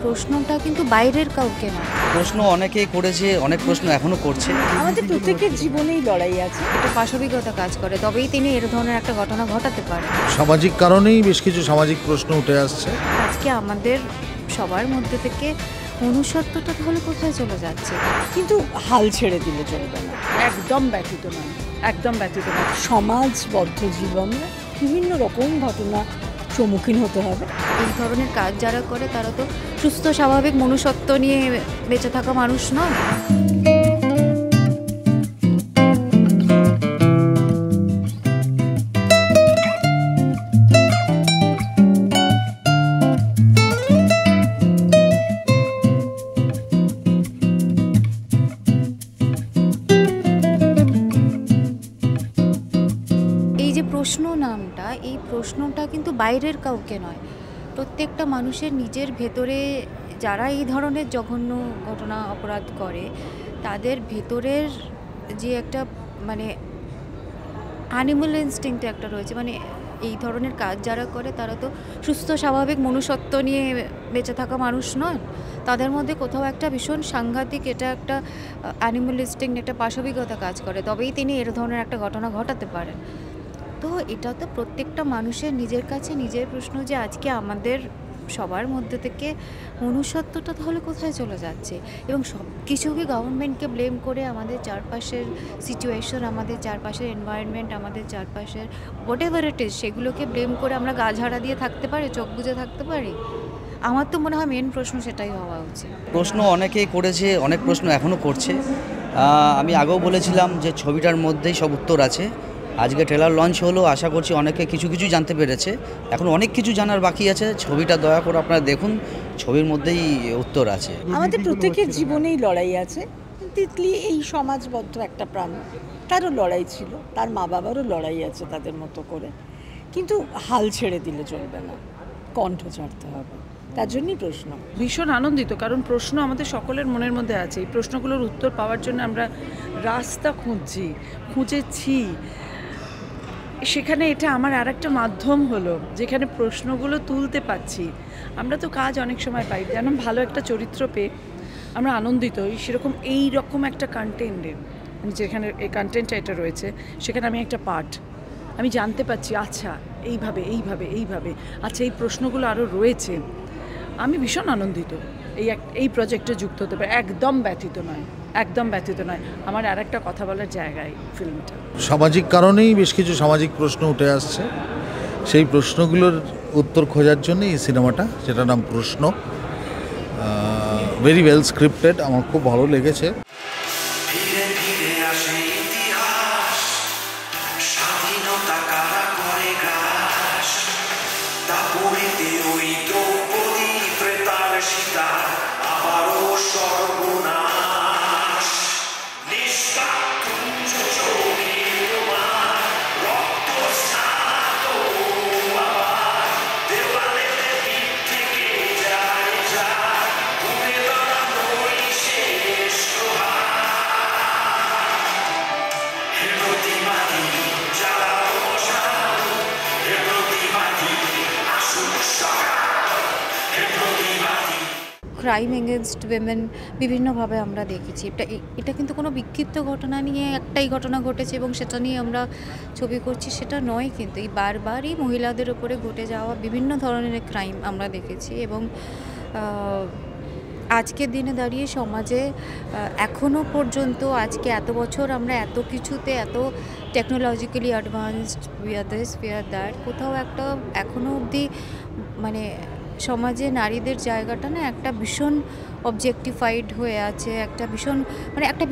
প্রশ্নটা কিন্তু বাইরের কাউকে না, প্রশ্ন অনেকেই করেছে, অনেক প্রশ্ন এখনো করছে। আমাদের প্রত্যেকের জীবনেই লড়াই আছে, এটা পাশবিকতা কাজ করে, তবেই তিনি এর ধরনের একটা ঘটনা ঘটাতে পারেন। সামাজিক কারণেই বেশ কিছু সামাজিক প্রশ্ন উঠে আসছে। আজকে আমাদের সবার মধ্যে থেকে মনুষ্যত্বটা তাহলে কোথায় চলে যাচ্ছে? কিন্তু হাল ছেড়ে দিলে চলবে না, একদম ব্যতীত নয়, একদম ব্যতীত নয়। সমাজবদ্ধ জীবনে বিভিন্ন রকম ঘটনা সম্মুখীন হতে হবে। এই ধরনের কাজ যারা করে তারা তো সুস্থ স্বাভাবিক মনুষ্যত্ব নিয়ে বেঁচে থাকা মানুষ নয়। প্রশ্ন নামটা, এই প্রশ্নটা কিন্তু বাইরের কাউকে নয়, প্রত্যেকটা মানুষের নিজের ভেতরে যারা এই ধরনের জঘন্য ঘটনা অপরাধ করে তাদের ভেতরের যে একটা মানে অ্যানিমাল ইনস্টিংক্ট একটা রয়েছে, মানে এই ধরনের কাজ যারা করে তারা তো সুস্থ স্বাভাবিক মনুষ্যত্ব নিয়ে বেঁচে থাকা মানুষ নয়। তাদের মধ্যে কোথাও একটা ভীষণ সাংঘাতিক, এটা একটা অ্যানিমাল ইনস্টিংক্ট, একটা পাশবিকতা কাজ করে, তবেই তিনি এর ধরনের একটা ঘটনা ঘটাতে পারেন। তো এটা তো প্রত্যেকটা মানুষের নিজের কাছে নিজের প্রশ্ন যে আজকে আমাদের সবার মধ্যে থেকে মনুষ্যত্বটা তাহলে কোথায় চলে যাচ্ছে, এবং সব কিছুকে গভর্নমেন্টকে ব্লেম করে আমাদের চারপাশের সিচুয়েশন, আমাদের চারপাশের এনভায়রনমেন্ট, আমাদের চারপাশের হোয়াট এভার ইট ইজ, সেগুলোকে ব্লেম করে আমরা গা ঝাড়া দিয়ে থাকতে পারি, চোখ বুজে থাকতে পারি? আমার তো মনে হয় মেন প্রশ্ন সেটাই হওয়া উচিত। প্রশ্ন অনেকেই করেছে, অনেক প্রশ্ন এখনও করছে। আমি আগেও বলেছিলাম যে ছবিটার মধ্যেই সব উত্তর আছে। আজকে ট্রেলার লঞ্চ হলো, আশা করছি অনেকে কিছু কিছু জানতে পেরেছে, এখন অনেক কিছু জানার বাকি আছে। ছবিটা দয়া করে আপনারা দেখুন, ছবির মধ্যেই উত্তর আছে। আমাদের প্রত্যেকের জীবনেই লড়াই আছে। তিতলি এই সমাজবদ্ধ একটা প্রাণ, তারও লড়াই ছিল, তার মা বাবারও লড়াই আছে তাদের মতো করে, কিন্তু হাল ছেড়ে দিলে চলবে না, কণ্ঠ ছাড়তে হবে। তার জন্যই প্রশ্ন। ভীষণ আনন্দিত, কারণ প্রশ্ন আমাদের সকলের মনের মধ্যে আছে। এই প্রশ্নগুলোর উত্তর পাওয়ার জন্য আমরা রাস্তা খুঁজেছি। সেখানে এটা আমার আর একটা মাধ্যম হলো, যেখানে প্রশ্নগুলো তুলতে পারছি। আমরা তো কাজ অনেক সময় পাই, যেন ভালো একটা চরিত্র পেয়ে আমরা আনন্দিত হই, সেরকম এই রকম একটা কন্টেন্টের, যেখানে এই কন্টেন্টটা এটা রয়েছে, সেখানে আমি একটা পার্ট, আমি জানতে পারছি আচ্ছা এইভাবে এইভাবে এইভাবে, আচ্ছা এই প্রশ্নগুলো আরও রয়েছে। আমি ভীষণ আনন্দিত এই প্রজেক্টে যুক্ত হতে পারে। একদম ব্যতীত নয়, একদম ব্যতীত নয়। আমার আর একটা কথা বলার জায়গায় ফিল্মটা সামাজিক কারণেই বেশ কিছু সামাজিক প্রশ্ন উঠে আসছে, সেই প্রশ্নগুলোর উত্তর খোঁজার জন্য এই সিনেমাটা, যেটার নাম প্রশ্ন। ভেরি ওয়েল স্ক্রিপ্টেড, আমার খুব ভালো লেগেছে। ক্রাইম এগেনস্ট উইমেন বিভিন্নভাবে আমরা দেখেছি। এটা কিন্তু কোনো বিক্ষিপ্ত ঘটনা নিয়ে একটাই ঘটনা ঘটেছে এবং সেটা নিয়ে আমরা ছবি করছি সেটা নয়, কিন্তু এই বারবারই মহিলাদের উপরে ঘটে যাওয়া বিভিন্ন ধরনের ক্রাইম আমরা দেখেছি। এবং আজকের দিনে দাঁড়িয়ে সমাজে এখনও পর্যন্ত, আজকে এত বছর আমরা এত কিছুতে এত technologically advanced, we are this we are that, কোথাও একটা এখনও অবধি মানে সমাজে নারীদের জায়গাটা না একটা ভীষণ অবজেক্টিফাইড হয়ে আছে, একটা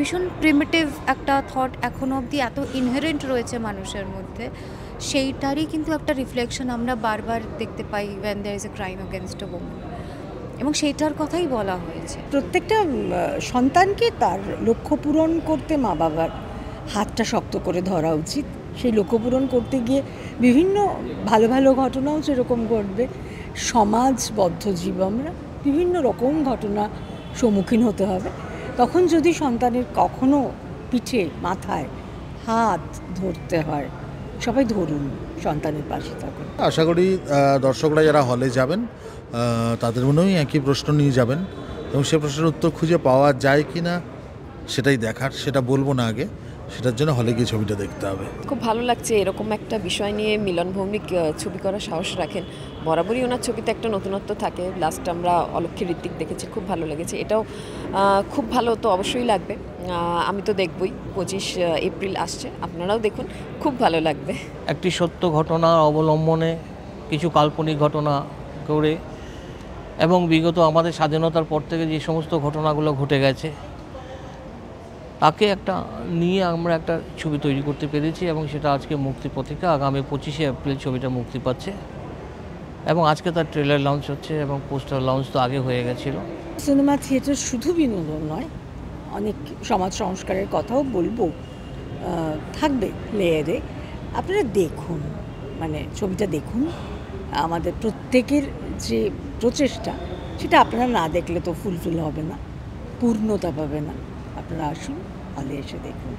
ভীষণ প্রিমিটিভ একটা থট এখনও অবধি এত ইনহেরেন্ট রয়েছে মানুষের মধ্যে। সেইটারই কিন্তু একটা রিফ্লেকশন আমরা বারবার দেখতে পাই when there is a crime against a woman, এবং সেইটার কথাই বলা হয়েছে। প্রত্যেকটা সন্তানকে তার লক্ষ্য পূরণ করতে মা বাবার হাতটা শক্ত করে ধরা উচিত। সেই লক্ষ্য পূরণ করতে গিয়ে বিভিন্ন ভালো ভালো ঘটনাও যেরকম ঘটবে, সমাজবদ্ধ জীবনে বিভিন্ন রকম ঘটনা সম্মুখীন হতে হবে। তখন যদি সন্তানের কখনো পিঠে মাথায় হাত ধরতে হয়, সবাই ধরুন, সন্তানের পাশে থাকুন। আশা করি দর্শকরা যারা হলে যাবেন তাদের মনেও একই প্রশ্ন নিয়ে যাবেন এবং সে প্রশ্নের উত্তর খুঁজে পাওয়া যায় কি না সেটাই দেখার, সেটা বলবো না আগে, সেটার জন্য হলে গিয়ে ছবিটা দেখতে হবে। খুব ভালো লাগছে এরকম একটা বিষয় নিয়ে মিলন ভৌমিক ছবি করার সাহস রাখেন। বরাবরই ওনার ছবিতে একটা নতুনত্ব থাকে। লাস্ট আমরা অলক্ষ্মী ঋত্বিক দেখেছি, খুব ভালো লেগেছে। এটাও খুব ভালো তো অবশ্যই লাগবে। আমি তো দেখবই, 25 এপ্রিল আসছে, আপনারাও দেখুন, খুব ভালো লাগবে। একটি সত্য ঘটনা অবলম্বনে কিছু কাল্পনিক ঘটনা করে এবং বিগত আমাদের স্বাধীনতার পর থেকে যে সমস্ত ঘটনাগুলো ঘটে গেছে তাকে একটা নিয়ে আমরা একটা ছবি তৈরি করতে পেরেছি এবং সেটা আজকে মুক্তি পত্রিকা আগামী 25শে এপ্রিল ছবিটা মুক্তি পাচ্ছে এবং আজকে তার ট্রেলার লঞ্চ হচ্ছে এবং পোস্টার লঞ্চ তো আগে হয়ে গেছিলো। সিনেমা থিয়েটার শুধু বিনোদন নয়, অনেক সমাজ সংস্কারের কথাও বলবো, থাকবে লেয়ারে। আপনারা দেখুন, মানে ছবিটা দেখুন। আমাদের প্রত্যেকের যে প্রচেষ্টা সেটা আপনারা না দেখলে তো ফুলফিল হবে না, পূর্ণতা পাবে না। আপনারা আসুন, হলে এসে দেখুন।